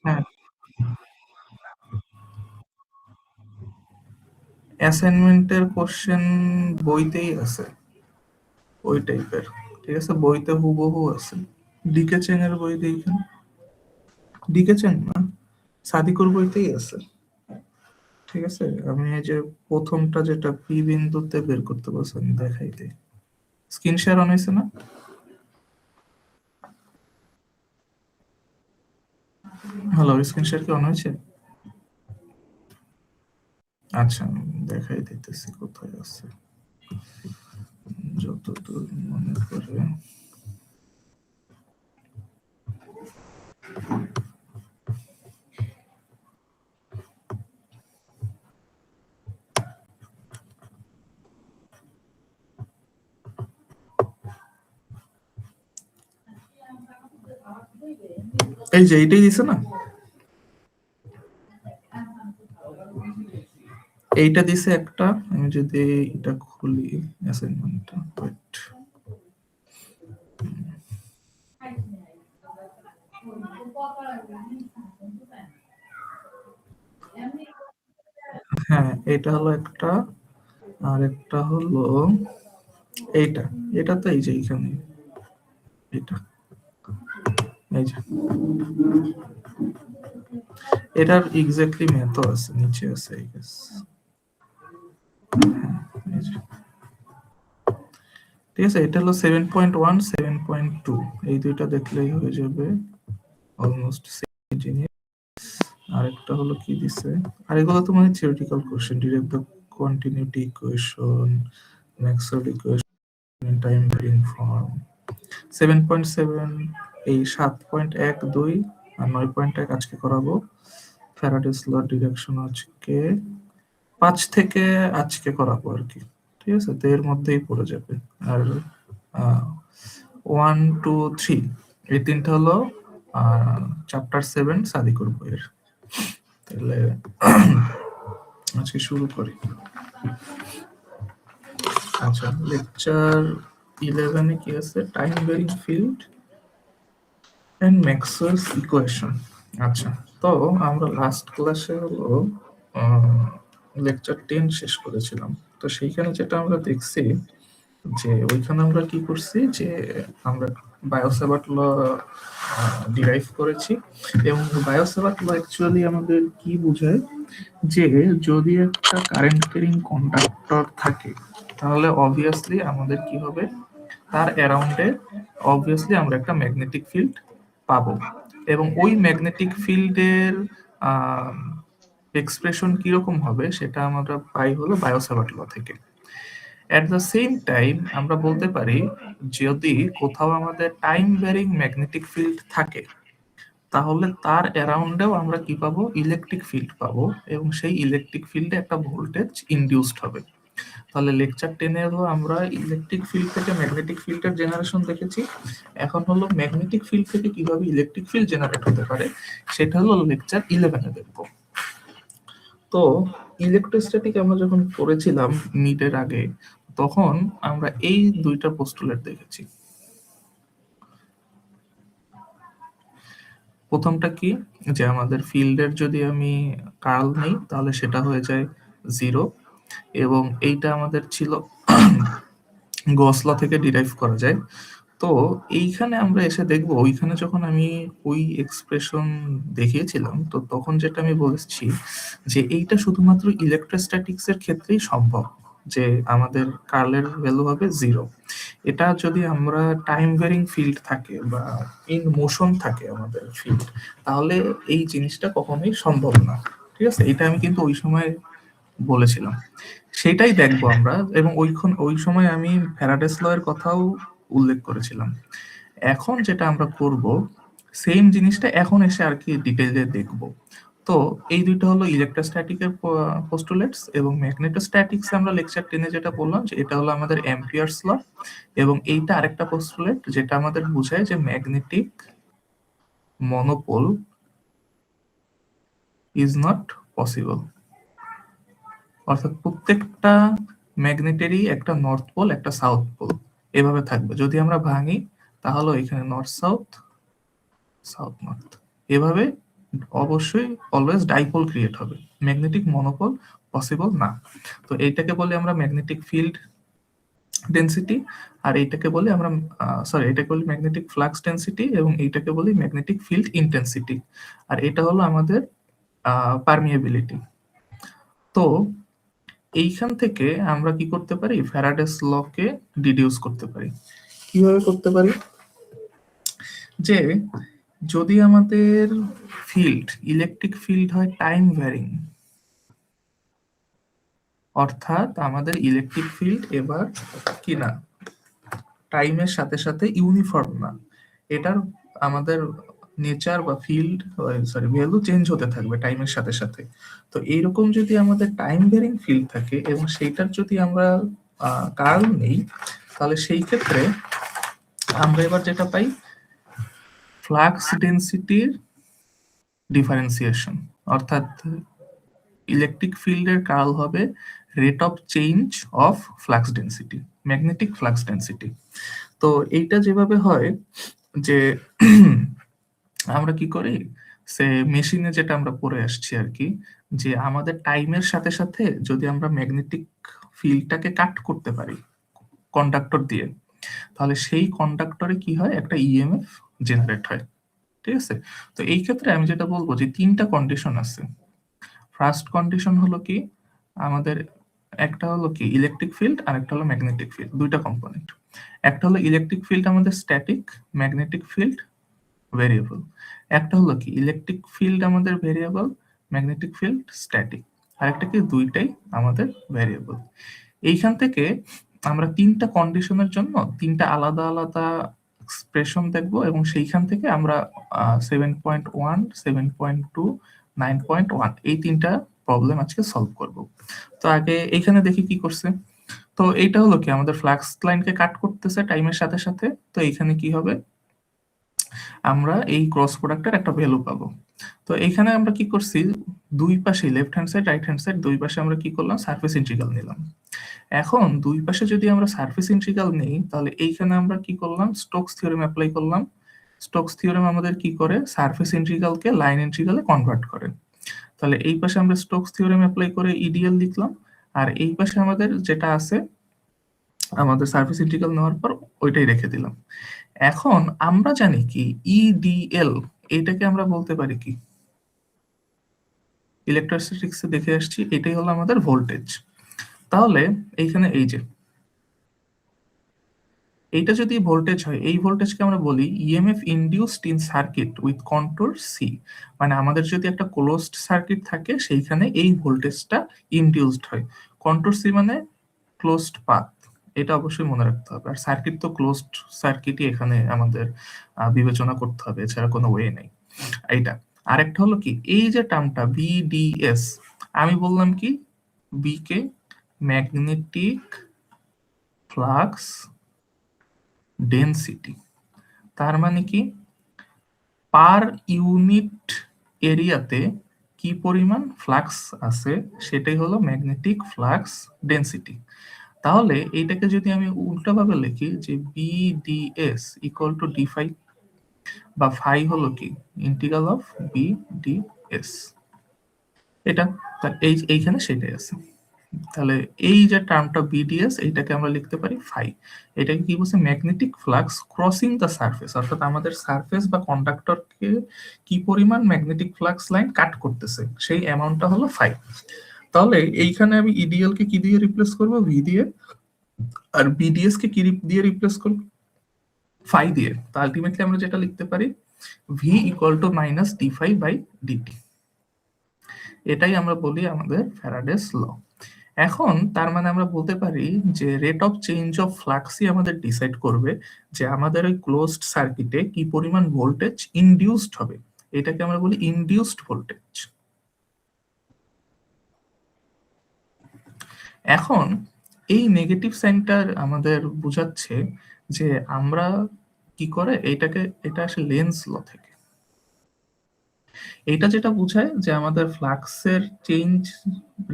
হ্যাঁ, অ্যাসাইনমেন্টের কোশ্চেন বইতেই আছে ওই টাইপের। ঠিক আছে, বইতে হুবহু আছে। ডিকে চেন এর বই দেখেন। ডিকে চেন না, সাদিকুর বইতেই আছে। ঠিক আছে, আমি এই যে প্রথমটা যেটা পি বিন্দুতে বের করতে বলছি আমি দেখাই দিই। স্ক্রিন শেয়ার অন হয়েছে না? হ্যালো, স্ক্রিন শেয়ার কি অন হয়েছে? আচ্ছা, আমি দেখাই দিতেছি কোথায় আছে যতদূর মনে করে। এই যে এইটাই দিছে না, এইটা দিছে একটা। আমি যদি এটা খুলি অ্যাসাইনমেন্টটা, ওয়েট। হ্যাঁ, এটা হলো একটা। আর একটা হলো এইটা। এটা তো এই যে এইখানে, এটা, এই যে এটার এক্স্যাক্টলি ম্যাথও আছে, নিচে আছে আই গেস। এই যে, ঠিক আছে, এটা হলো 7.1, 7.2, এই দুইটা দেখলেই হয়ে যাবে অলমোস্ট সেম জিনিস। আরেকটা হলো কি দিছে, আর এগুলো তো মানে theoretical question, derive the continuity equation, Maxwell equation, time varying form. 7.7 এই 7.12 আর 9.1 আজকে করাবো। ফ্যারাডেস ল ডিরেকশন আজকে 5 থেকে আজকে করাবো আর কি। ঠিক আছে, তো এর মধ্যেই পড়ে যাবে। আর 1, 2, 3 এই তিনটা হলো চ্যাপ্টার 7 সাদিকুর বইয়ের। তাহলে আজকে শুরু করি। আচ্ছা, লেকচার 11-এ কি আছে? Time varying field and Maxwell's equation. আচ্ছা, তো আমরা লাস্ট ক্লাসে হলো লেকচার 10 শেষ করেছিলাম। তো সেইখানে যেটা আমরা দেখছি যে ওইখানে আমরা কি করছি যে আমরা বায়োসেভার্ট ল ডিরাইভ করেছি। এবং বায়োসেভার্ট ল অ্যাকচুয়ালি আমাদের কি বোঝায় যে যদি একটা কারেন্ট ক্যারিং কন্ডাক্টর থাকে তাহলে অবভিয়াসলি আমাদের কি হবে, তার অ্যারাউন্ডে অবভিয়াসলি আমরা একটা ম্যাগনেটিক ফিল্ড পাবো। এবং ওই ম্যাগনেটিক ফিল্ডের এক্সপ্রেশন কিরকম হবে সেটা আমরা পাই হলো বায়োসাভার্ট ল থেকে। অ্যাট দ্য সেম টাইম আমরা বলতে পারি যদি কোথাও আমাদের টাইম ভ্যারিং ম্যাগনেটিক ফিল্ড থাকে তাহলে তার অ্যারাউন্ডেও আমরা কি পাবো, ইলেকট্রিক ফিল্ড পাবো। এবং সেই ইলেকট্রিক ফিল্ডে একটা ভোল্টেজ ইনডিউসড হবে। তাহলে লেকচার 10-এ হলো আমরা ইলেকট্রিক ফিল্ড থেকে ম্যাগনেটিক ফিল্ডের জেনারেশন দেখেছি। এখন হলো ম্যাগনেটিক ফিল্ড থেকে কিভাবে ইলেকট্রিক ফিল্ড জেনারেট হতে পারে সেটা হলো লেকচার 11-এ দেখবো। তো ইলেকট্রোস্ট্যাটিক আমরা যখন পড়েছিলাম মিডের আগে, তখন আমরা এই দুইটা পোস্টুলেট দেখেছি। প্রথমটা কি, যে আমাদের ফিল্ডের যদি আমি কার্ল নেই তাহলে সেটা হয়ে যায় 0। এবং এইটা আমাদের ছিল গস ল থেকে ডিরাইভ করা যায়। তো এইখানে আমরা এসে দেখবো, ওইখানে যখন আমি ওই এক্সপ্রেশন দেখিয়েছিলাম তো তখন যেটা আমি বলেছি যে এইটা শুধুমাত্র ইলেকট্রোস্ট্যাটিক্স এর ক্ষেত্রেই সম্ভব, যে আমাদের কার্লের ভ্যালু হবে 0। এটা যদি আমরা টাইম ভ্যারিং ফিল্ড থাকে বা ইন মোশন থাকে আমাদের ফিল্ড, তাহলে এই জিনিসটা কখনোই সম্ভব না। ঠিক আছে, এটা আমি কিন্তু ওই সময় বলেছিলাম। সেটাই দেখবো আমরা। এবং ওই সময় আমি ফ্যারাডেস ল এর কথাও উল্লেখ করেছিলাম। এখন যেটা আমরা করব সেম জিনিসটা এখন এসে আর কি ডিটেইলে দেখব। তো এই দুইটা হলো ইলেকট্রোস্ট্যাটিকের পোস্টুলেটস। এবং ম্যাগনেটোস্ট্যাটিক্স আমরা লেকচার 10-এ যেটা বললাম যে এটা হলো আমাদের অ্যাম্পিয়ার্স ল। এবং এইটা আরেকটা পোস্টুলেট যেটা আমাদের বোঝায় যে magnetic monopole is not possible অর্থাৎ প্রত্যেকটা ম্যাগনেটেরই একটা নর্থ পোল একটা সাউথ পোল এভাবে থাকবে। যদি আমরা ভাঙি তাহলে এখানে নর্থ সাউথ, সাউথ নর্থ, এভাবে অবশ্যই অলওয়েজ ডাইপোল ক্রিয়েট হবে, ম্যাগনেটিক মনোপোল পসিবল না। তো এইটাকে বলি আমরা ম্যাগনেটিক ফিল্ড ডেন্সিটি, আর এইটাকে বলি আমরা এটাকে বলি ম্যাগনেটিক ফ্লাক্স ডেন্সিটি, এবং এইটাকে বলি ম্যাগনেটিক ফিল্ড ইন্টেন্সিটি। আর এটা হলো আমাদের পারমিয়েবিলিটি। তো এইখান থেকে আমরা কি করতে পারি, ফ্যারাডেস লকে ডিডিউস করতে পারি। কিভাবে করতে পারি, যে যদি আমাদের ফিল্ড ইলেকট্রিক ফিল্ড হয় টাইম ভ্যারিং, অর্থাৎ আমাদের ইলেকট্রিক ফিল্ড এবার কি না, টাইমের সাথে সাথে ইউনিফর্ম না, এটার আমাদের নেচার বা ফিল্ড ভ্যালু চেঞ্জ হতে থাকবে টাইমের সাথে সাথে। তো এইরকম যদি আমাদের টাইম ভ্যারিং ফিল্ড থাকে এবং সেইটার যদি আমরা কার্ল নেই, তাহলে সেই ক্ষেত্রে আমরা এবার যেটা পাই, ফ্লাক্স ডেন্সিটির ডিফারেন্সিয়েশন, অর্থাৎ ইলেকট্রিক ফিল্ডের কার্ল হবে rate of change of flux density, magnetic flux density. তো এইটা যেভাবে হয় যে আমরা কি করি, সে মেশিনে যেটা আমরা পড়ে আসছি আর কি, যে আমাদের টাইমের সাথে সাথে যদি আমরা ম্যাগনেটিক ফিল্ডটাকে কাট করতে পারি কন্ডাক্টর দিয়ে, তাহলে সেই কন্ডাক্টরে কি হয়, একটা ইএমএফ জেনারেট হয়। ঠিক আছে, তো এই ক্ষেত্রে আমি যেটা বলবো যে তিনটা কন্ডিশন আছে। ফার্স্ট কন্ডিশন হলো কি, আমাদের একটা হলো কি ইলেকট্রিক ফিল্ড, আর একটা হলো ম্যাগনেটিক ফিল্ড, দুইটা কম্পোনেন্ট। একটা হলো ইলেকট্রিক ফিল্ড আমাদের স্ট্যাটিক, ম্যাগনেটিক ফিল্ড ভেরিয়েবল। একটা হলো কি ইলেকট্রিক ফিল্ড আমাদের ভেরিয়েবল, ম্যাগনেটিক ফিল্ড স্ট্যাটিক। আরেকটা কি, দুইটাই আমাদের ভেরিয়েবল। এইখান থেকে আমরা তিনটা কন্ডিশনের জন্য তিনটা আলাদা আলাদা এক্সপ্রেশন দেখবো, এবং সেইখান থেকে আমরা 7.1, 7.2, 9.1 এই তিনটা প্রবলেম আজকে সলভ করব। তো আগে এইখানে দেখি কি করছে। তো এইটা হলো কি, আমাদের ফ্লাক্স লাইনকে কাট করতেছে টাইমের সাথে সাথে। তো এইখানে কি হবে, আমরা এই ক্রস প্রোডাক্টের একটা ভ্যালু পাবো। তো এইখানে আমরা কি করছি, দুই পাশে left hand side right hand side দুই পাশে আমরা কি করলাম, সারফেস ইন্টিগ্রাল নিলাম। এখন দুই পাশে যদি আমরা সারফেস ইন্টিগ্রাল নেই, তাহলে এইখানে আমরা কি করলাম, স্টোকস থিওরেম অ্যাপ্লাই করলাম। স্টোকস থিওরেম আমাদের কি করে, সারফেস ইন্টিগ্রালকে লাইন ইন্টিগ্রালে কনভার্ট করে। তাহলে এই পাশে আমরা স্টোকস থিওরেম অ্যাপ্লাই করে ইডিএল লিখলাম, আর এই পাশে আমাদের যেটা আছে আমাদের সারফেস ইন্টিগ্রাল নেওয়ার পর ওইটাই রেখে দিলাম। এখন আমরা জানি কি ইডিএল, এটাকে আমরা বলতে পারি কি, ইলেকট্রোস্ট্যাটিক্সে দেখে আসছি, এটাই হলো আমাদের ভোল্টেজ। তাহলে এইখানে এই যে এইটা যদি ভোল্টেজ হয়, এই ভোল্টেজকে আমরা বলি EMF induced in circuit with control c. মানে আমাদের যদি একটা ক্লোজড সার্কিট থাকে, সেইখানে এই ভোল্টেজটা ইনডিউসড হয়। কন্ট্রোল সি মানে ক্লোজড পাথ, এটা অবশ্যই মনে রাখতে হবে। আর সার্কিট তো ক্লোজড সার্কিটই এখানে আমাদের বিবেচনা করতে হবে, এছাড়া কোনো ওয়ে নেই। এইটা আরেকটা হলো কি, এই যে টার্মটা বিডিএস, আমি বললাম কি বি কে ম্যাগনেটিক ফ্লাক্স ডেনসিটি, তার মানে কি পার ইউনিট এরিয়াতে কি পরিমাণ ফ্লাক্স আছে সেটাই হলো ম্যাগনেটিক ফ্লাক্স ডেনসিটি। তাহলে এইটাকে যদি আমি উল্টাভাবে লিখি যে BDS equal to D phi, বা ফাই হলো কি ইন্টিগ্রাল অফ বিডিএস, এটা এইখানে সেটাই আছে। তাহলে এই যে টার্মটা বিডিএস, এইটাকে আমরা লিখতে পারি ফাই। এটাকে কি বলছে, magnetic flux crossing the surface, অর্থাৎ আমাদের সারফেস বা কন্ডাক্টরকে কি পরিমাণ ম্যাগনেটিক ফ্লাক্স লাইন কাট করতেছে, সেই অ্যামাউন্টটা হলো ফাই। তাহলে এইখানে আমি ইডিএল কে কি দিয়ে রিপ্লেস করব, ভি দিয়ে, আর বিডিএস কে কি দিয়ে রিপ্লেস করব, ফাই দিয়ে। তো আলটিমেটলি আমরা যেটা লিখতে পারি v equal to minus d phi by dt. এটাই আমরা বলি আমাদের ফ্যারাডেস ল। এখন তার মানে আমরা বলতে পারি যে রেট অফ চেঞ্জ অফ ফ্লাক্সই আমাদের ডিসাইড করবে যে আমাদের ওই ক্লোজড সার্কিটে কি পরিমাণ ভোল্টেজ ইনডিউসড হবে। এটাকে আমরা বলি ইনডিউসড ভোল্টেজ। এখন এই নেগেটিভ সাইনটা আমাদের বোঝাচ্ছে যে আমরা কি করে এইটাকে, এটা আসলে লেন্স ল থেকে। এইটা যেটা বোঝায় যে আমাদের ফ্লাক্সের চেঞ্জ,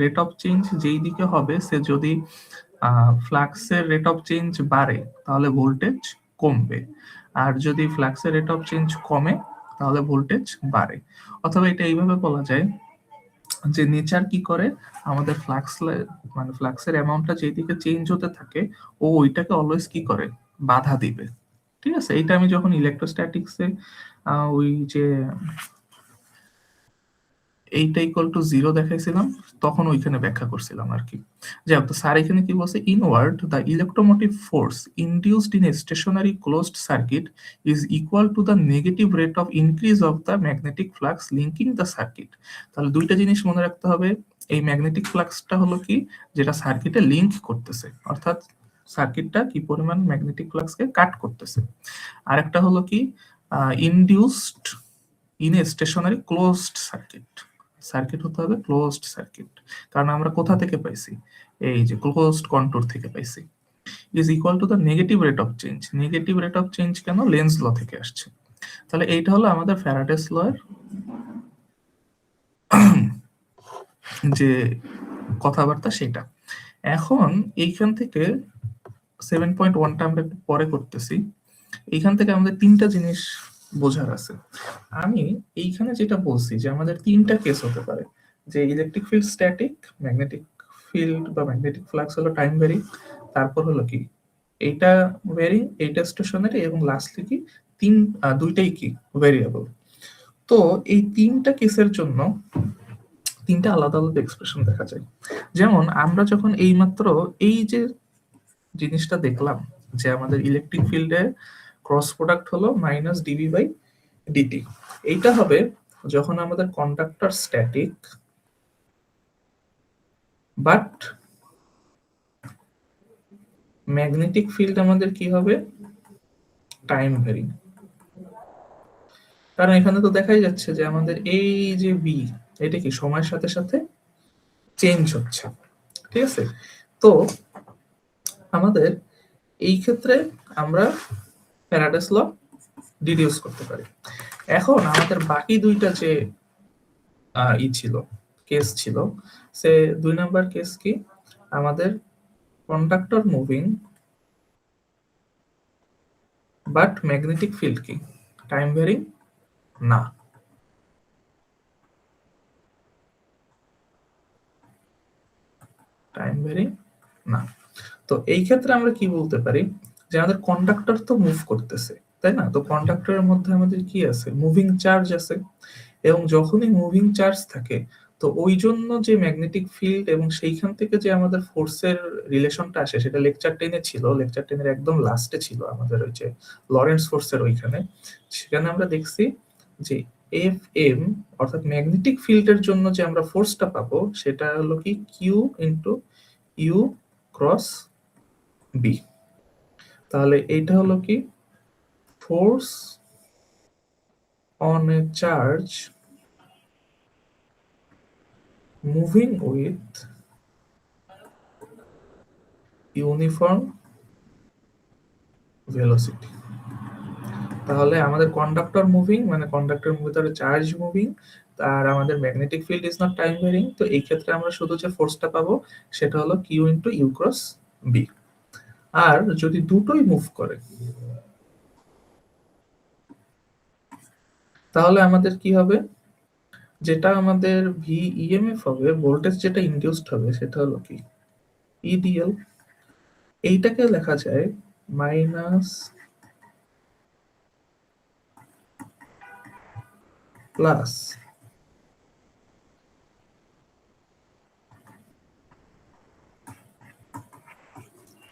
রেট অফ চেঞ্জ যেই দিকে হবে, সে যদি ফ্লাক্সের রেট অফ চেঞ্জ বাড়ে তাহলে ভোল্টেজ কমবে, আর যদি ফ্লাক্সের রেট অফ চেঞ্জ কমে তাহলে ভোল্টেজ বাড়ে। অথবা এটা এইভাবে বলা যায় যে নেচার কি করে, আমাদের ফ্লাক্স মানে ফ্লাক্সের অ্যামাউন্টটা যেদিকে চেঞ্জ হতে থাকে ও ওইটাকে অলওয়েজ কি করে, বাধা দিবে। ঠিক আছে, এইটা আমি যখন ইলেকট্রোস্ট্যাটিক্সে ওই যে এইটা ইকুয়াল টু জিরো দেখাইছিলাম তখন ওইখানে ব্যাখ্যা করছিলাম আর কি। যাই হোক, তো স্যার এখানে কি বলছে, inward the electromotive force induced in a stationary closed circuit is equal to the negative rate of increase of the magnetic flux linking the circuit. তাহলে দুইটা জিনিস মনে রাখতে হবে, এই ম্যাগনেটিক ফ্লাক্সটা হলো কি, যেটা সার্কিটে লিঙ্ক করতেছে, অর্থাৎ সার্কিটটা কি পরিমাণ ম্যাগনেটিক ফ্লাক্সকে কাট করতেছে। আর একটা হলো কি, induced in a stationary closed circuit. Circuit হতে হবে ক্লোজড সার্কিট, কারণ আমরা কোথা থেকে পাইছি, এই যে ক্লোজড কন্ট্রোল থেকে পাইছি। Is equal to the negative rate of change. Negative rate of change কেন, লেন্স ল থেকে আসছে। তাহলে এইটা হলো আমাদের ফ্যারাডেস ল এর যে কথাবার্তা সেটা। এখন এইখান থেকে 7.1টা আমরা একটু পরে করতেছি। এইখান থেকে আমাদের তিনটা জিনিস বোঝার আছে। আমি এইখানে যেটা বলছি যে আমাদের তিনটা কেস হতে পারে, যে electric field static, magnetic field বা ম্যাগনেটিক ফ্লাক্স হলো টাইম ভ্যারি, তারপর হলো কি এইটা ভ্যারি, এইটা স্টেশনারি, এবং লাস্টলি কি দুইটাই কি ভেরিয়েবল। তো এই তিনটা কেসের জন্য তিনটা আলাদা আলাদা এক্সপ্রেশন দেখা যায়। যেমন আমরা যখন এইমাত্র এই যে জিনিসটা দেখলাম যে আমাদের ইলেকট্রিক ফিল্ডের ক্রস প্রোডাক্ট হলো মাইনাস ডিবি বাই ডিটি, এইটা হবে যখন আমাদের conductor static but magnetic field আমাদের কি হবে, টাইম ভ্যারিং। কারণ এখানে তো দেখাই যাচ্ছে যে আমাদের এই যে বি, এটা কি সময়ের সাথে সাথে চেঞ্জ হচ্ছে। ঠিক আছে, তো আমাদের এই ক্ষেত্রে আমরা ফ্যারাডেস ল ডিডিউস করতে পারি। এখন আমাদের বাকি দুইটা যে ছিল, কেস ছিল, সে 2 নাম্বার কেস কি, আমাদের conductor moving but magnetic field কি টাইম ভ্যারিং না। টাইম ভ্যারিং না। তো এই ক্ষেত্রে আমরা কি বলতে পারি, যে আমাদের কন্ডাক্টর তো মুভ করতেছে, তাই না? তো কন্ডাক্টরের মধ্যে আমাদের কি আছে, মুভিং চার্জ আছে, এবং যখনই মুভিং চার্জ থাকে তো ওই জন্য যে ম্যাগনেটিক ফিল্ড এবং সেইখান থেকে যে আমাদের ফোর্সের রিলেশনটা আসে, সেটা লেকচার 10-এ ছিল, লেকচার 10-এর একদম লাস্টে ছিল আমাদের ওই যে লরেন্স ফোর্সের ওইখানে। সেখানে আমরা দেখছি যে এফ এম, অর্থাৎ ম্যাগনেটিক ফিল্ডের জন্য যে আমরা ফোর্সটা পাবো সেটা হলো কি q into you cross b. তাহলে এইটা হলো কি force on a charge moving with uniform velocity. তাহলে আমাদের কন্ডাক্টর মুভিং মানে কন্ডাক্টরের ভিতরে চার্জ মুভিং, আর আমাদের magnetic field is not time varying. তো এই ক্ষেত্রে আমরা শুধু যে ফোর্সটা পাবো সেটা হলো Q into you cross B. আর যদি দুটোই মুভ করে তাহলে আমাদের কি হবে, যেটা আমাদের ভি ইএমএফ হবে, ভোল্টেজ যেটা ইনডিউসড হবে সেটা হলো কি ইডিএল। এইটাকে লেখা যায় মাইনাস প্লাস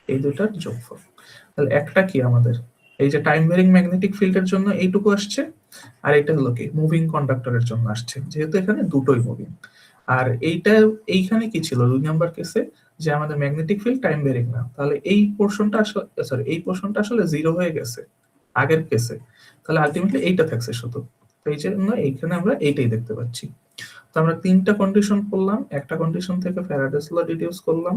এই দুটার যোগফল। তাহলে একটা কি আমাদের এই যে টাইম ভ্যারিং ম্যাগনেটিক ফিল্ডের জন্য এইটুকু আসছে, আর এটা হলো কি মুভিং কন্ডাক্টরের জন্য আসছে, যেহেতু এখানে দুটোই মুভিং। আর এইটা এইখানে কি ছিল 2 নাম্বার কেসে, যে আমাদের ম্যাগনেটিক ফিল্ড টাইম ভ্যারিং না, তাহলে এই পোরশনটা আসলে সরি এই পোরশনটা আসলে জিরো হয়ে গেছে আগের কেসে। তাহলে আলটিমেটলি এইটা থাকছে শুধু, তো এই জন্য এইখানে আমরা এইটাই দেখতে পাচ্ছি। তো আমরা তিনটা কন্ডিশন করলাম, একটা কন্ডিশন থেকে ফ্যারাডেস ল ডিডিউস করলাম,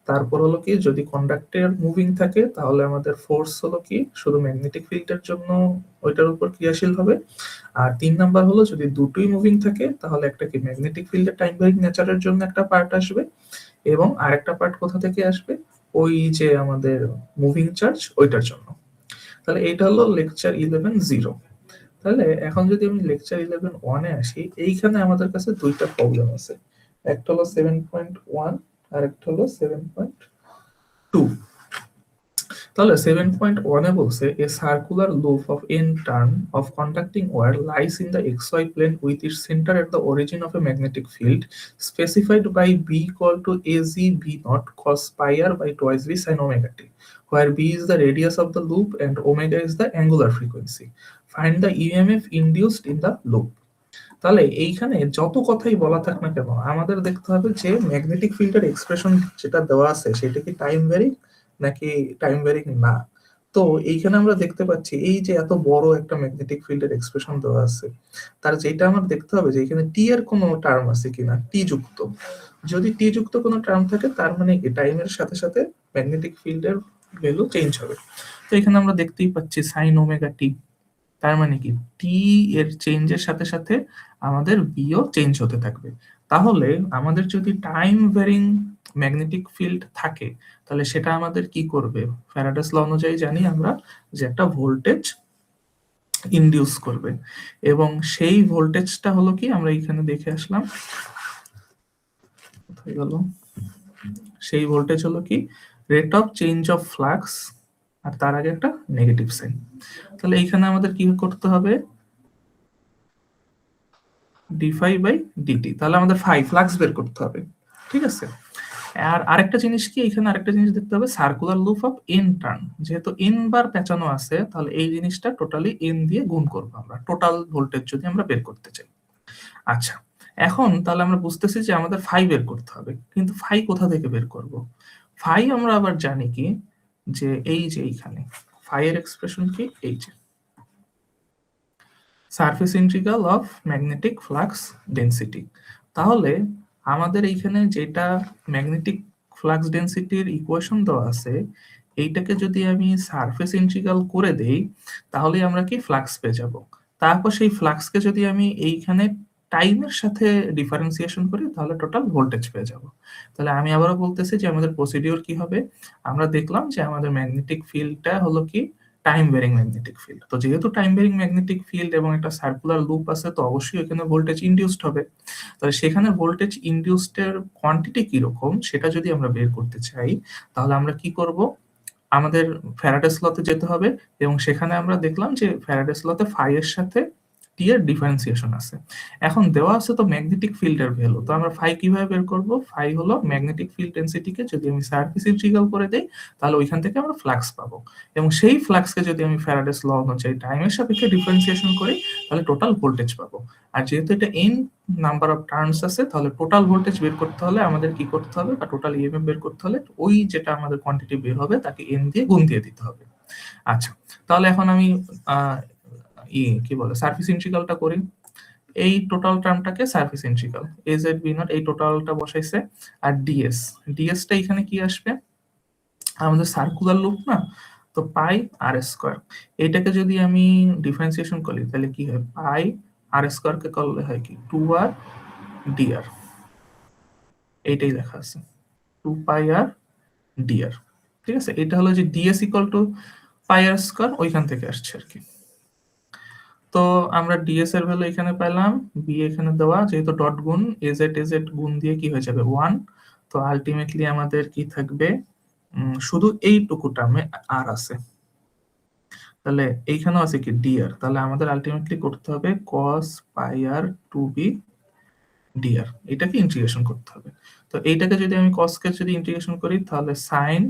তারপর হলো কি যদি কন্ডাক্টর মুভিং থাকে তাহলে আমাদের ফোর্স হলো কি শুধু ম্যাগনেটিক ফিল্ডের জন্য ওইটার উপর ক্রিয়াশীল হবে। আর 3 নাম্বার হলো যদি দুটোই মুভিং থাকে তাহলে একটা কি ম্যাগনেটিক ফিল্ডের টাইম ভ্যারিং নেচারের জন্য একটা পার্ট আসবে এবং আরেকটা পার্ট কোথা থেকে আসবে ওই যে আমাদের মুভিং চার্জ ওইটার জন্য। তাহলে এটা হলো লেকচার 11-0। তাহলে এখন যদি আমি লেকচার 11-1-এ আসি, এইখানে আমাদের কাছে দুইটা প্রবলেম আছে, একটা হলো 7.1 আর একটা হলো 7.2। তাহলে 7.1-এ বলছে a circular loop of n turn of conducting wire lies in the xy plane with its center at the origin of a magnetic field specified by b equal to az b naught cos pi r by twice v sin omega t, where b is the radius of the loop and omega is the angular frequency. Find the emf induced in the loop. তাহলে এইখানে যত কথাই বলা থাক না কেন আমাদের দেখতে হবে যে ম্যাগনেটিক ফিল্ডের এক্সপ্রেশন যেটা দেওয়া আছে সেটা কি টাইম ভ্যারিং নাকি টাইম ভ্যারিং না। তো এইখানে আমরা দেখতে পাচ্ছি এই যে এত বড় একটা ম্যাগনেটিক ফিল্ডের এক্সপ্রেশন দেওয়া আছে, তার যেটা আমার দেখতে হবে যে এখানে টি এর কোনো টার্ম আছে কিনা, টি যুক্ত। যদি টি যুক্ত কোনো টার্ম থাকে তার মানে টাইমের সাথে সাথে ম্যাগনেটিক ফিল্ডের ভ্যালু চেঞ্জ হবে। তো এখানে আমরা দেখতেই পাচ্ছি সাইন ওমেগা টি, তার মানে কি টি এর চেঞ্জের সাথে সাথে আমাদের বিও চেঞ্জ হতে থাকবে। তাহলে আমাদের যদি টাইম ভ্যারিং ম্যাগনেটিক ফিল্ড থাকে তাহলে সেটা আমাদের কি করবে, ফ্যারাডেস ল অনুযায়ী জানি আমরা যে একটা ভোল্টেজ ইনডিউস করবে এবং সেই ভোল্টেজটা হলো কি আমরা এখানে দেখে আসলাম, কোথায় গেল, সেই ভোল্টেজ হলো কি rate of change of flux আর তার আগে একটা নেগেটিভ সাইন। তাহলে এইখানে আমাদের কি করতে হবে, ডিফাই বাই ডিটি, তাহলে আমাদের ফাই ফ্লাক্স বের করতে হবে। ঠিক আছে, আর আরেকটা জিনিস কি এখানে আরেকটা জিনিস দেখতে হবে, circular loop of n turn, যেহেতু এন বার পেঁচানো আছে তাহলে এই জিনিসটা টোটালি এন দিয়ে গুণ করবো আমরা টোটাল ভোল্টেজ যদি আমরা বের করতে চাই। আচ্ছা, এখন তাহলে আমরা বুঝতেছি যে আমাদের ফাই বের করতে হবে, কিন্তু ফাই কোথা থেকে বের করব, ফাই আমরা আবার জানি কি যে এই যে এইখানে ফাই এর এক্সপ্রেশন কি এই যে surface integral of magnetic flux density. তাহলে আমাদের এইখানে যেটা ম্যাগনেটিক ফ্লাক্স ডেনসিটির ইকুয়েশন দেওয়া আছে এইটাকে যদি আমি সারফেস ইন্টিগ্রাল করে দেই তাহলে আমরা কি ফ্লাক্স পেয়ে যাব। তারপর সেই ফ্লাক্সকে যদি আমি এইখানে টাইমের সাথে ডিফারেন্সিয়েশন করি তাহলে টোটাল ভোল্টেজ পেয়ে যাব। তাহলে আমি আবারও বলতেছি যে আমাদের প্রসিডিওর কি হবে, আমরা দেখলাম যে আমাদের ম্যাগনেটিক ফিল্ডটা হলো কি টাইম ভ্যারিং ম্যাগনেটিক ফিল্ড। তো যেহেতু টাইম ভ্যারিং ম্যাগনেটিক ফিল্ড এবং একটা সার্কুলার লুপ আছে তো অবশ্যই এখানে ভোল্টেজ ইনডিউসড হবে। তাহলে সেখানে ভোল্টেজ ইনডিউসডের কোয়ান্টিটি কি রকম সেটা যদি আমরা বের করতে চাই তাহলে আমরা কি করব, আমাদের ফ্যারাডেস লতে যেতে হবে এবং সেখানে আমরা দেখলাম যে ফ্যারাডেস লতে ফাই এর সাথে টি এর ডিফারেন্সিয়েশন আছে। এখন দেওয়া আছে তো ম্যাগনেটিক ফিল্ডের ভ্যালু, তো আমরা ফাই কিভাবে বের করব, ফাই হলো ম্যাগনেটিক ফিল্ড ডেনসিটিকে যদি আমি সারফেস ইন্টিগ্রাল করে দেই তাহলে ওইখান থেকে আমরা ফ্লাক্স পাবো এবং সেই ফ্লাক্সকে যদি আমি ফ্যারাডেস ল অনুযায়ী টাইমের সাপেক্ষে ডিফারেন্সিয়েশন করি তাহলে টোটাল ভোল্টেজ পাবো। আর যেহেতু এটা এন নাম্বার অফ টার্নস আছে তাহলে টোটাল ভোল্টেজ বের করতে হলে আমাদের কি করতে হবে, বা টোটাল ইএমএফ বের করতে হলে ওই যেটা আমাদের কোয়ান্টিটি বের হবে তাকে এন দিয়ে গুণ দিয়ে দিতে হবে। আচ্ছা, তাহলে এখন আমি কি বলে সারফেস ইন্টিগ্রালটা করি, এই টোটাল টার্মটাকে surface integral A Z B nought এই টোটালটা বসাইছে আর ডিএস, ডিএসটা এখানে কি আসবে আমাদের সার্কুলার লুপ না, তো পাই আর স্কয়ার, এইটাকে যদি আমি ডিফারেন্সিয়েশন করি তাহলে কি হয়, পাই আর স্কয়ার কে করলে হয় কি 2r dr, এইটাই লেখা আছে 2 পাই আর dr। ঠিক আছে, এটা হলো যে ds equal to pi r square ওইখান থেকে আসছে আর কি। তো আমরা ds এর ভ্যালু এখানে পেলাম, b এখানে দেওয়া, যেহেতু ডট গুণ az গুণ দিয়ে কি হয়ে যাবে 1, তো আলটিমেটলি আমাদের কি থাকবে শুধু এইটুকু টার্মে আর আছে, তাহলে এইখানেও আছে কি dr, তাহলে আমাদের আলটিমেটলি করতে হবে cos pi r 2b dr, এটাকে ইন্টিগ্রেশন করতে হবে। তো এইটাকে যদি আমি cos কে যদি ইন্টিগ্রেশন করি তাহলে sin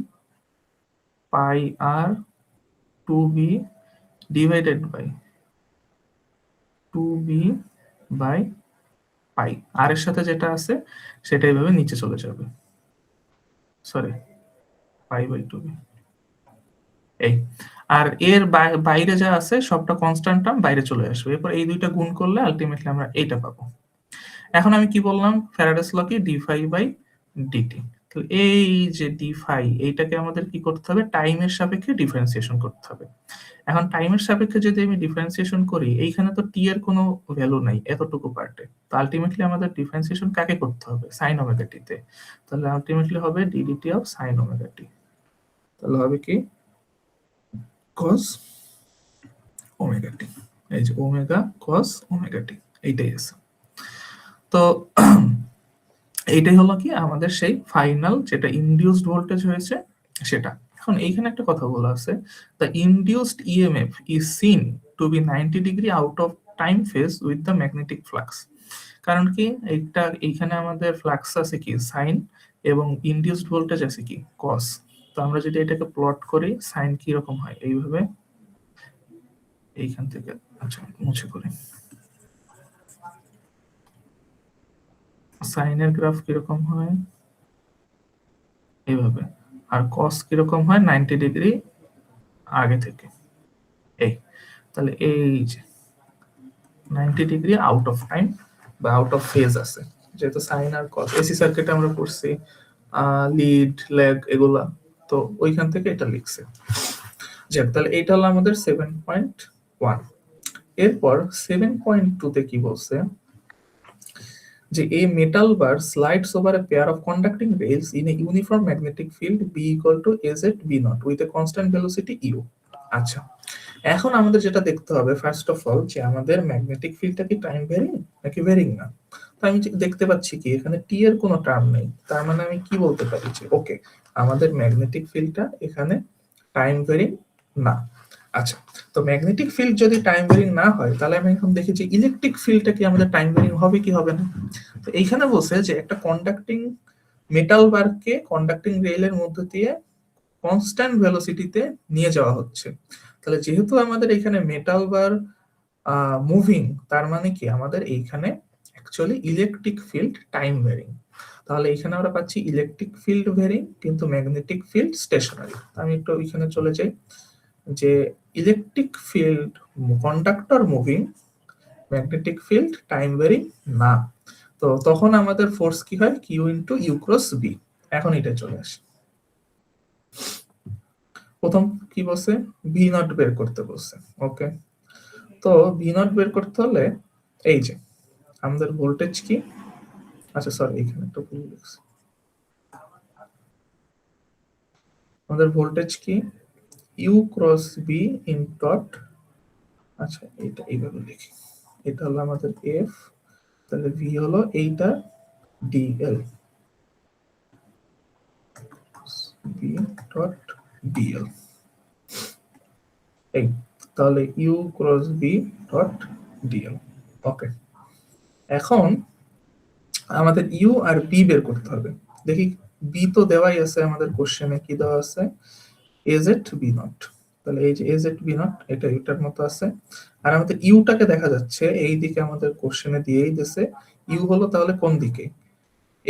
pi r 2b divided by 2b by pi, আর এর সাথে যেটা আছে সেটা এইভাবে নিচে চলে যাবে, সরি পাই বাই 2b এই, আর এর বাইরে যা আছে সবটা কনস্ট্যান্ট টার্ম বাইরে চলে আসবে, এরপর এই দুইটা গুণ করলে আলটিমেটলি আমরা এইটা পাবো। এখন আমি কি বললাম, ফ্যারাডেস ল কি ডিফাই বাই ডিটি, তাহলে এই যে ডি ফাই এইটাকে আমাদের কি করতে হবে, টাইমের সাপেক্ষে ডিফারেন্সিয়েশন করতে হবে। এখন টাইমের সাপেক্ষে যদি আমি ডিফারেন্সিয়েশন করি, এইখানে তো টি এর কোনো ভ্যালু নাই এতটুকু পার্টে, তো আলটিমেটলি আমাদের ডিফারেন্সিয়েশন কাকে করতে হবে, সাইন ওমেগা টি তে। তাহলে আলটিমেটলি হবে DDT of sine omega t. তাহলে হবে কি কস ওমেগা টি, এই যে ওমেগা কস ওমেগা টি, এইটাই আছে। তো এইটাই হলো কি আমাদের সেই ফাইনাল যেটা ইনডিউসড ভোল্টেজ হয়েছে সেটা। এখন এইখানে একটা কথা বলা আছে, the induced EMF is seen to be 90 degree out of time phase with the magnetic flux. কারণ কি এইটা এইখানে আমাদের ফ্লাক্স আছে কি সাইন এবং ইনডিউসড ভোল্টেজ আছে কি কস। তো আমরা যদি এটাকে প্লট করি সাইন কি রকম হয় এইভাবে, এইখান থেকে আচ্ছা মুছে করি, সাইনের গ্রাফ কিরকম হয় এইভাবে, আর কস কিরকম হয় 90 ডিগ্রি আগে থেকে এই। তাহলে এই যে 90 ডিগ্রি আউট অফ টাইম বা আউট অফ ফেজ আছে, যেহেতু সাইন আর কস এসি সার্কিটে আমরা পড়ছি লিড ল্যাগ এগুলা, তো ওইখান থেকে এটা লিখছে। যাক, তাহলে এটা হলো আমাদের 7.1। এরপর 7.2 তে কি বলছে যে a metal bar slides over a pair of conducting rails in a uniform magnetic field B equal to az b naught with a constant velocity u। আচ্ছা, এখন আমাদের যেটা দেখতে হবে ফার্স্ট অফ অল যে আমাদের ম্যাগনেটিক ফিল্ডটা কি টাইম ভ্যারিং নাকি ভ্যারিং না। তো আমি দেখতে পাচ্ছি কি এখানে টি এর কোনো টার্ম নেই, তার মানে আমি কি বলতে পারি যে ওকে আমাদের ম্যাগনেটিক ফিল্ডটা এখানে টাইম ভ্যারিং না। আচ্ছা, তো ম্যাগনেটিক ফিল্ড যদি টাইম ভ্যারিং না হয় তাহলে আমি এখন দেখি যে ইলেকট্রিক ফিল্ডটা কি আমাদের টাইম ভ্যারিং হবে কি হবে না। তো এইখানে বলছে যে একটা কন্ডাক্টিং মেটাল বারকে কন্ডাক্টিং রেলের মধ্যে দিয়ে কনস্ট্যান্ট ভেলোসিটিতে নিয়ে যাওয়া হচ্ছে। তাহলে যেহেতু আমাদের এখানে মেটাল বার মুভিং, তার মানে কি আমাদের এইখানে actually electric field time varying. তাহলে এখানে আমরা পাচ্ছি ইলেকট্রিক ফিল্ড ভ্যারিং কিন্তু ম্যাগনেটিক ফিল্ড স্টেশনারি। আমি একটু এখানে চলে যাই যে electric field conductor moving, magnetic field time varying না। তো তখন আমাদের ফোর্স কি হয় q into you cross b. এখন এটা চলে আসে, প্রথম কি বলছে ভি নট বের করতে বলছে। ওকে, তো ভি নট বের করতে হলে এই যে আমাদের ভোল্টেজ কি, আচ্ছা সরি এখানে একটা ভুল লিখছি, আমাদের ভোল্টেজ কি u cross b in dot, আচ্ছা এটা এইভাবে লিখি, এটা হলো আমাদের এফ, তাহলে ভি হলো এইটা ডিএল বি ডট ডিএল এই, তাহলে U cross B dot DL. Okay, এখন আমাদের ইউ আর বি বের করতে হবে। দেখি বি তো দেওয়াই আছে আমাদের কোশ্চেনে, কি দেওয়া আছে এজেড বি নট, তাহলে এই যে এজেড বি নট এটা এটার মতো আছে। আর আমাদের ইউটাকে দেখা যাচ্ছে এই দিকে আমাদের কোশ্চেনে দিয়েই দিয়েছে, ইউ হলো তাহলে কোন দিকে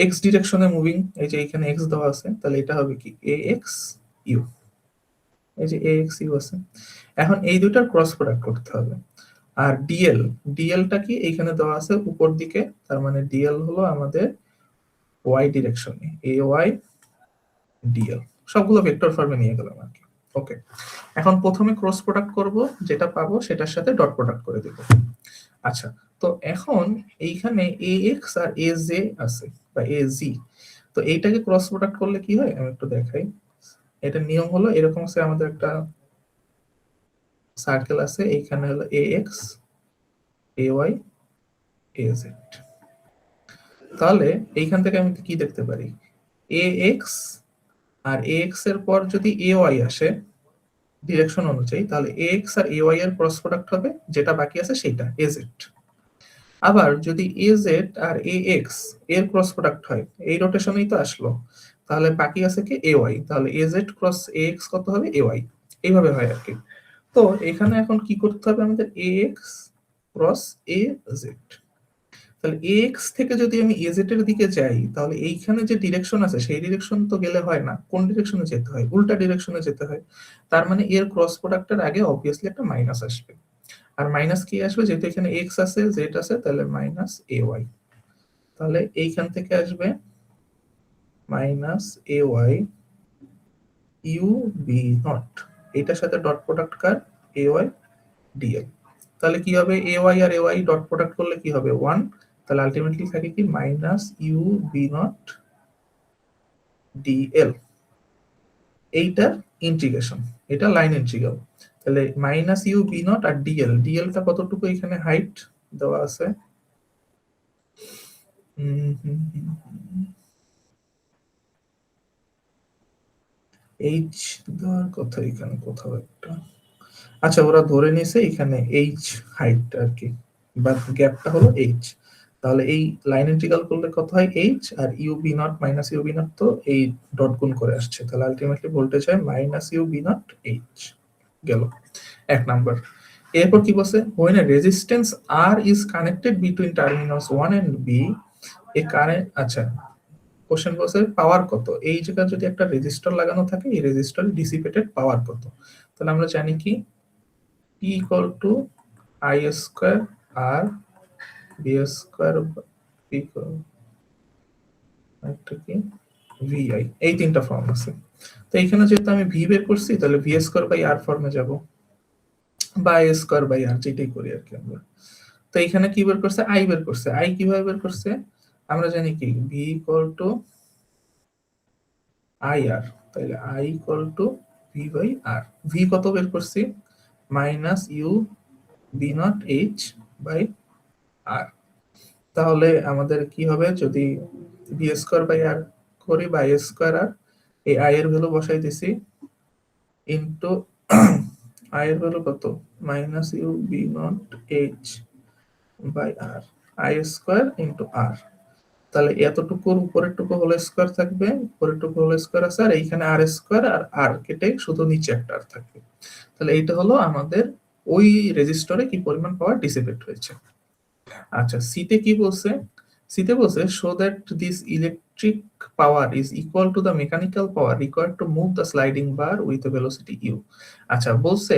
এক্স ডিরেকশনে মুভিং, এই যে এখানে এক্স দেওয়া আছে, তাহলে এটা হবে কি এ এক্স ইউ, এই যে এ এক্স ইউ আছে। এখন এই দুটার ক্রস প্রোডাক্ট করতে হবে। আর ডিএল, ডিএলটা কি এইখানে দেওয়া আছে উপর দিকে, তার মানে ডিএল হলো আমাদের ওয়াই ডিরেকশনে এ ওয়াই ডিএল, সবগুলো ভেক্টর ফর্মে নিয়ে গেলাম আর কি। ওকে, এখন প্রথমে ক্রস প্রোডাক্ট করব, যেটা পাবো সেটার সাথে ডট প্রোডাক্ট করে দেব। আচ্ছা, তো এখন এইখানে এ এক্স আর এ জে আছে বা এ জি, তো এইটাকে ক্রস প্রোডাক্ট করলে কি হয় আমি একটু দেখাই। এটা নিয়ম হলো এরকম আছে, আমাদের একটা সার্কেল আছে, এইখানে হলো A X A Y A Z. তাহলে এইখান থেকে আমি কি দেখতে পারি এ এক্স আর এ এক্স এর পর যদি এ ওয়াই আসে ডিরেকশন অনুযায়ী, তাহলে এ এক্স আর এ ওয়াই এর ক্রস প্রোডাক্ট হবে, যেটা বাকি আছে সেটা এ জেড। আবার যদি এ জেড আর এ এক্স এর ক্রস প্রোডাক্ট হয়, এই রোটেশনেই তো আসলো, তাহলে বাকি আছে কি এ ওয়াই, তাহলে A Z cross A x কত হবে এ ওয়াই, এইভাবে হয় আর কি। তো এখানে এখন কি করতে হবে আমাদের এ এক্স ক্রস এ জেড, তাহলে এ এক্স থেকে যদি আমি এ জেড এর দিকে যাই তাহলে এইখানে যে ডিরেকশন আছে সেই ডিরেকশন তো গেলে হয় না, কোন ডিরেকশনে যেতে হয় উল্টা ডিরেকশনে যেতে হয়। তার মানে এর ক্রস প্রোডাক্টের আগে অবভিয়াসলি একটা মাইনাস আসবে, আর মাইনাস কি আসবে যেহেতু এখানে এক্স আছে জেড আছে, তাহলে মাইনাস এ ওয়াই, তাহলে এইখান থেকে আসবে minus A Y U B nought, এটার সাথে ডট প্রোডাক্ট কার এ ওয়াই ডিএল। তাহলে কি হবে, এ ওয়াই আর এ ওয়াই ডট প্রোডাক্ট করলে কি হবে 1, তাহলে আলটিমেটলি থাকে কি minus you B nought DL. এইটার ইন্টিগ্রেশন, এটা লাইন ইন্টিগ্রাল। তাহলে মাইনাস ইউ বি নট আর ডিএল, ডিএলটা কতটুকু এখানে হাইট দেওয়া আছে, এইচ দেওয়ার কথা এখানে কোথাও একটা, আচ্ছা ওরা ধরে নিয়েছে এখানে এইচ হাইট আর কি, বা গ্যাপটা হলো এইচ। তাহলে এই লাইন ইন্টিগ্রাল করলে কত হয় এইচ, আর u B not minus you B not তো এই ডট গুণ করে আসছে, তাহলে আলটিমেটলি ভোল্টেজ হয় minus you B not h গেল এক নাম্বার। এরপর কি বলছে, when a resistance R is connected between terminals 1 and B a current, আচ্ছা কোশ্চেন বলছে পাওয়ার কত, এই জায়গায় যদি একটা রেজিস্টর লাগানো থাকে এই রেজিস্টরের ডিসিপেটেড পাওয়ার কত। তাহলে আমরা জানি কি P equal to I square R B square P একটা কি VI, এই তিনটা ফর্ম আছে। তো এখানে যেহেতু আমি ভি বের করছি তাহলে ভি স্কোয়ার বাই আর ফর্মে যাব, বা আই স্কোয়ার বাই আর যেটাই করি আর কি আমরা। তো এখানে কি বের করছে, আই বের করছে। আই কিভাবে বের করছে, আমরা জানি কি V equal to I R, তাহলে I equal to V by R. V কত বের করছি, minus you B not H by R. তাহলে আমাদের কি হবে, যদি বি স্কোয়ার বাই আর করি বা আই স্কোয়ার আর, এই আই এর ভ্যালু বসাই দিছি ইনটু আই এর ভ্যালু কত, minus you B not H by R, I square into R. তাহলে এতটুকুর উপরের টুকু হোল স্কোয়ার থাকবে, উপরের টুকু হোল স্কোয়ার আছে, আর এইখানে আর স্কোয়ার আর আর কেটে শুধু নিচে একটা আর থাকবে। তাহলে এইটা হলো আমাদের ওই রেজিস্টরে কি পরিমাণ পাওয়ার ডিসিপেট হয়েছে। আচ্ছা সিতে কি বলছে, সিতে বলছে show that this electric power is equal to the mechanical power required to move the sliding bar with a velocity u. আচ্ছা বলছে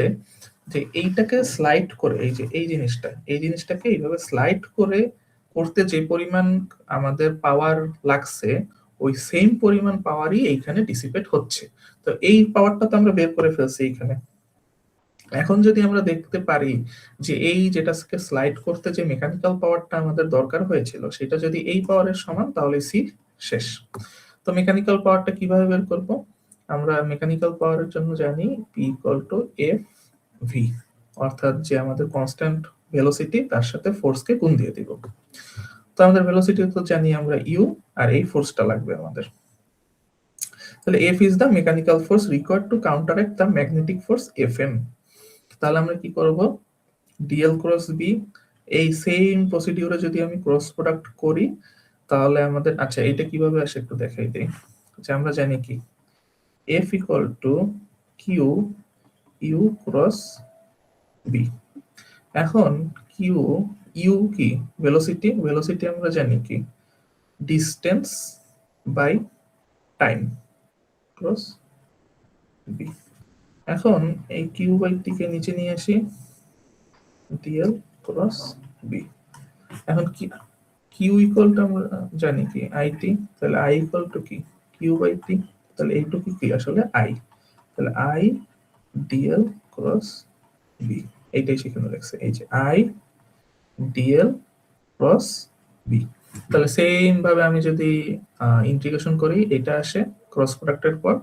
যে এইটাকে স্লাইড করে, এই যে এই জিনিসটা, এই জিনিসটাকে এইভাবে স্লাইড করে করতে যে পরিমাণ আমাদের পাওয়ার লাগছে ওই সেম পরিমাণ পাওয়ারই এইখানে ডিসিপেট হচ্ছে। তো এই পাওয়ারটা তো আমরা বের করে ফেলছি এইখানে। এখন যদি আমরা দেখতে পারি যে এই যেটাকে স্লাইড করতে যে মেকানিক্যাল পাওয়ারটা আমাদের দরকার হয়েছিল সেটা যদি এই পাওয়ারের সমান, তাহলে সি শেষ। তো মেকানিক্যাল পাওয়ারটা কিভাবে বের করব, আমরা মেকানিক্যাল পাওয়ারের জন্য জানি P equal to F V, অর্থাৎ যে আমাদের কনস্ট্যান্ট ভেলোসিটি তার সাথে ফোর্সকে গুণ দিয়ে দিব। তো আমাদের ভেলোসিটি তো জানি আমরা ইউ, আর এই ফোর্সটা লাগবে আমাদের। তাহলে F is the mechanical force required to counteract the magnetic force F M. তাহলে আমরা কি করব, ডিএল ক্রস বি, এই সেম প্রসিডিউরে যদি আমি ক্রস প্রোডাক্ট করি তাহলে আমাদের, আচ্ছা এটা কিভাবে আসে একটু দেখাই দেই। যে আমরা জানি কি f equal to q u cross b. এখন কিউ ইউ কি ভেলোসিটি, ভেলোসিটি আমরা জানি কি distance by time cross b. এখন এই কিউ বাই টি কে নিচে নিয়ে আসি, ডিএল ক্রস বি। এখন কি কিউ ইকুয়াল টু আমরা জানি কি আইটি, তাহলে আই ইকুয়াল টু কি কিউ বাই টি, তাহলে এইটুকু কি আসলে আই, তাহলে আই ডিএল ক্রস বি, এইটাই সেখানে লেখছে, এই যে আই ডিএল ক্রস বি। তাহলে সেম ভাবে আমি যদি ইন্টিগ্রেশন করি, এটা আসে ক্রস প্রোডাক্টের পর,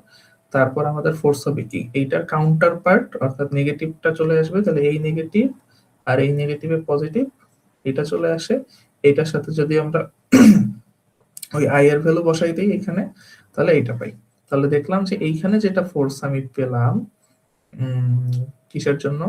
তারপর আমাদের ফোর্স হবে কি এইটার কাউন্টার পার্ট, অর্থাৎ নেগেটিভটা চলে আসবে, তাহলে এই নেগেটিভ আর এই নেগেটিভের পজিটিভ এটা চলে আসে। এটার সাথে যদি আমরা ওই আই এর ভ্যালু বসাই দিই এখানে, তাহলে এইটা পাই। তাহলে দেখলাম যে এইখানে যেটা ফোর্স আমি পেলাম কিসের জন্য,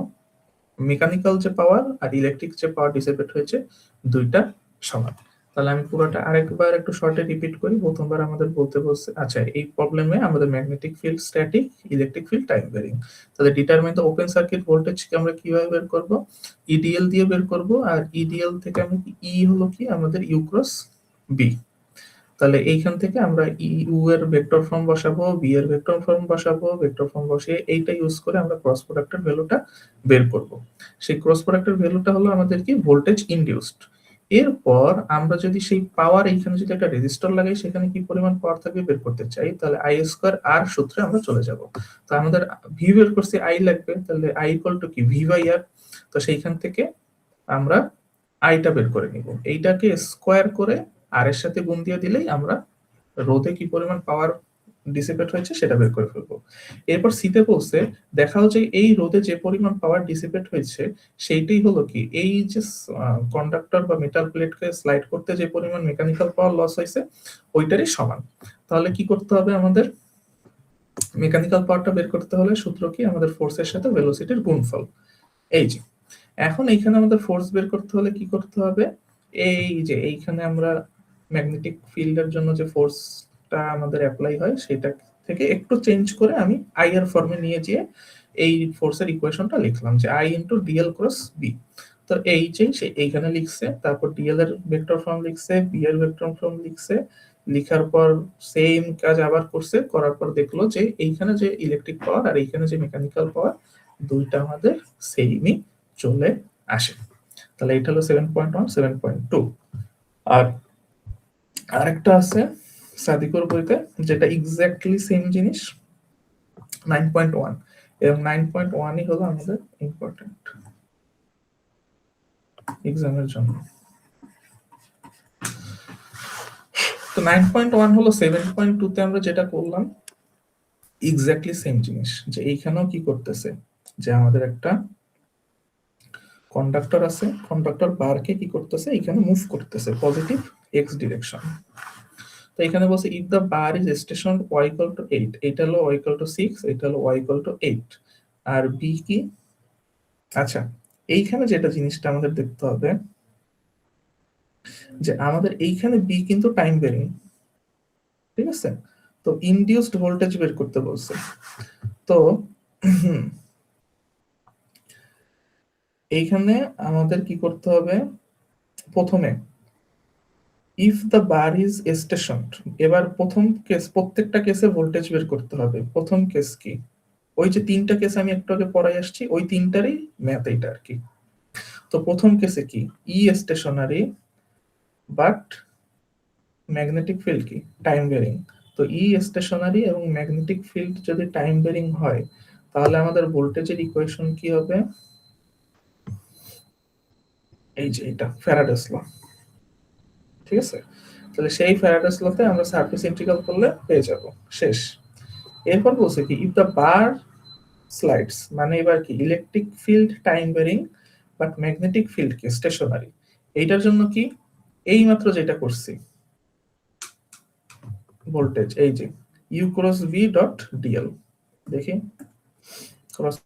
মেকানিক্যাল যে পাওয়ার আর ইলেকট্রিক যে পাওয়ার ডিসিপেট হয়েছে দুইটা সমান। তাহলে আমি পুরোটা আরেকবার একটু শর্টে রিপিট করি। প্রথমবার আমাদের বলতে বলছে, আচ্ছা এই প্রবলেমে আমাদের magnetic field static, electric field time varying. তাহলে ডিটারমিন দ্য ওপেন সার্কিট ভোল্টেজকে আমরা কিভাবে বের করব, ইডিএল দিয়ে বের করব, আর ইডিএল থেকে আমি ই হলো কি আমাদের ইউ ক্রস বি। তাহলে এইখান থেকে আমরা ইউ এর ভেক্টর ফর্ম বসাবো, বি এর ভেক্টর ফর্ম বসাবো, ভেক্টর ফর্ম বসিয়ে এইটা ইউজ করে আমরা ক্রস প্রোডাক্টের ভ্যালুটা বের করব। সেই ক্রস প্রোডাক্টের ভ্যালুটা হলো আমাদের কি ভোল্টেজ ইনডিউসড। এরপর আমরা যদি সেই পাওয়ার এইখানে যদি একটা রেজিস্টার লাগাই সেখানে কি পরিমাণ পাওয়ার থাকবে বের করতে চাই, তাহলে আই স্কোয়ার আর সূত্রে আমরা চলে যাব। তো আমাদের ভি বের করছি, আই লাগবে, তাহলে আই ইকুয়াল টু কি ভি বাই আর। তো সেইখান থেকে আমরা আইটা বের করে নিব, এইটাকে স্কোয়ার করে আর এর সাথে গুণ দিয়ে দিলেই আমরা রোধে কি পরিমাণ পাওয়ার ডিসিপেট হয়েছে সেটা বের করে ফেলবো। এরপর সিতে বলছে দেখাও যে এই রোধে যে পরিমাণ পাওয়ার ডিসিপেট হয়েছে সেইটাই হলো কি এই যে কন্ডাক্টর বা মেটাল প্লেটকে স্লাইড করতে যে পরিমাণ মেকানিক্যাল পাওয়ার লস হয়েছে ওইটারই সমান। তাহলে কি করতে হবে আমাদের, মেকানিক্যাল পাওয়ারটা বের করতে হলে সূত্র কি, আমাদের ফোর্সের সাথে ভেলোসিটির গুণফল। এই যে এখন এইখানে আমাদের ফোর্স বের করতে হলে কি করতে হবে, এই যে এইখানে আমরা ম্যাগনেটিক ফিল্ডের জন্য যে ফোর্সটা আমাদের অ্যাপ্লাই হয় সেটা থেকে একটু চেঞ্জ করে আমি আই এর ফর্মে নিয়ে গিয়ে এই ফোর্সের ইকুয়েশনটা লিখলাম যে i into dl cross b. তো এই যে সে এইখানে লিখছে, তারপর ডিএল এর ভেক্টর ফর্ম লিখছে, বি এর ভেক্টর ফর্ম লিখছে, লিখার পর সেম কাজ আবার করছে, করার পর দেখলো যে এইখানে যে ইলেকট্রিক পাওয়ার আর এইখানে যে মেকানিক্যাল পাওয়ার দুইটা আমাদের সেমই চলে আসে। তাহলে এটা হলো 7.1 7.2। আর আরেকটা আছে সাদিকুর বইতে যেটা এক্স্যাক্টলি সেম জিনিস 9.1, এবং 9.1ই হলো আমাদের ইম্পর্টেন্ট এক্সামের জন্য। তো 9.1 হলো 7.2 তে আমরা যেটা করলাম এক্স্যাক্টলি সেম জিনিস, যে এইখানেও কি করতেছে যে আমাদের একটা কন্ডাক্টর আছে, কন্ডাক্টর বারকে কি করতেছে এখানে মুভ করতেছে পজিটিভ এক্স ডিরেকশন। তো এখানে বলছে if the bar is station y equal to 8, এটা হলো y ইকুয়াল টু 6, এটা হলো y ইকুয়াল টু 8, আর b কি, আচ্ছা এইখানে যেটা জিনিসটা আমাদের দেখতে হবে যে আমাদের এইখানে b কিন্তু টাইম বেরিং, ঠিক আছে, তো ইনডিউসড ভোল্টেজ বের করতে বলছে। তো এইখানে আমাদের কি করতে হবে, প্রথমে ইফ দ্য বার ইজ স্টেশনড, এবার প্রথম কেস প্রত্যেকটা কেসে ভোল্টেজ বের করতে হবে। প্রথম কেস কি, ওই যে তিনটা কেস আমি একটু আগে পড়াই আসছি ওই তিনটারই ম্যাথ এইটা আর কি। তো প্রথম কেসে কি ই স্টেশনারি বাট ম্যাগনেটিক ফিল্ড কি টাইম বেরিং। তো ই স্টেশনারি এবং ম্যাগনেটিক ফিল্ড যদি টাইম বেরিং হয় তাহলে আমাদের ভোল্টেজের ইকুয়েশন কি হবে, এই যে এটা ফ্যারাডেস ল, ঠিক আছে। তাহলে সেই ফ্যারাডেস লতে আমরা সারফেস ইন্টিগ্রাল করলে পেয়ে যাব, শেষ। এরপর বলছে কি ইফ দ্য বার স্লাইডস, মানে এবার কি ইলেকট্রিক ফিল্ড টাইম বেরিং বাট ম্যাগনেটিক ফিল্ড কি স্টেশনারি। এইটার জন্য কি এই মাত্র যেটা করছি ভোল্টেজ, এই যে u cross v dot dl, দেখি ক্রস